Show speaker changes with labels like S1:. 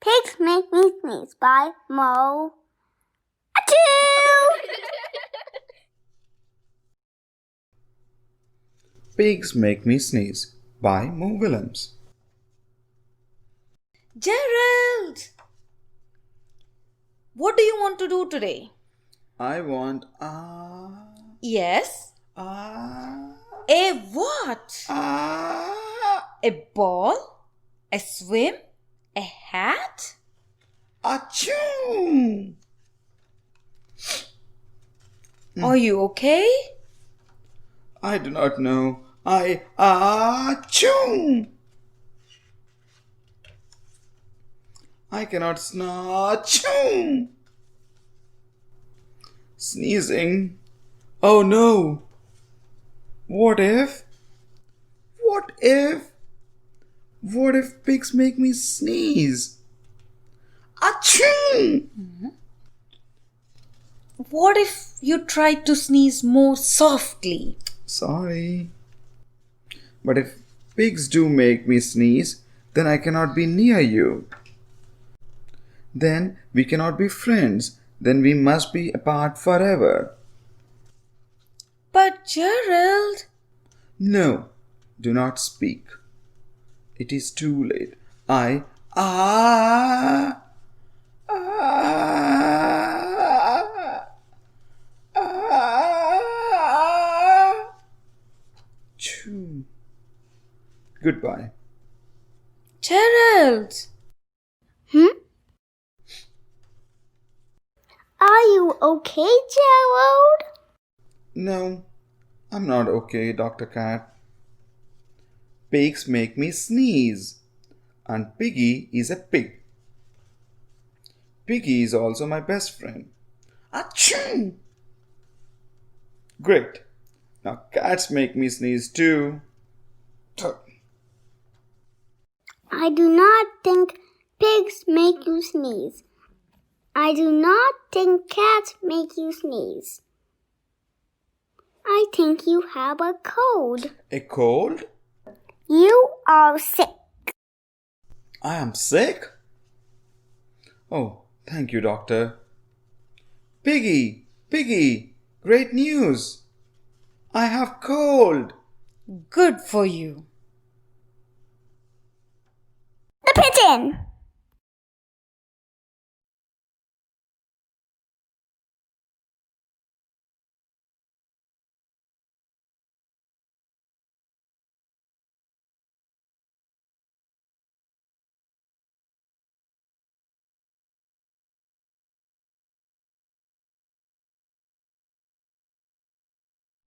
S1: Pigs Make Me Sneeze by Mo. Achoo!
S2: Pigs Make Me Sneeze by Mo Willems.
S3: Gerald! What do you want to do today?
S2: I want
S3: Yes? A what? A ball? A swim? A hat?
S2: Achoo!
S3: Are you okay?
S2: I do not know. Achoo! I cannot achoo! Sneezing. Oh no! What if? What if pigs make me sneeze? Achoo!
S3: What if you tried to sneeze more softly?
S2: Sorry. But if pigs do make me sneeze, then I cannot be near you. Then we cannot be friends. Then we must be apart forever.
S3: But Gerald...
S2: No, do not speak. It is too late. Choo. Goodbye.
S3: Gerald!
S1: Are you okay, Gerald?
S2: No, I'm not okay, Dr. Cat. Pigs make me sneeze. And Piggy is a pig. Piggy is also my best friend. Achoo! Great. Now cats make me sneeze too.
S1: I do not think pigs make you sneeze. I do not think cats make you sneeze. I think you have a cold.
S2: A cold?
S1: You are sick.
S2: I am sick? Oh, thank you, doctor. Piggy, great news. I have cold.
S3: Good for you.
S1: The pigeon!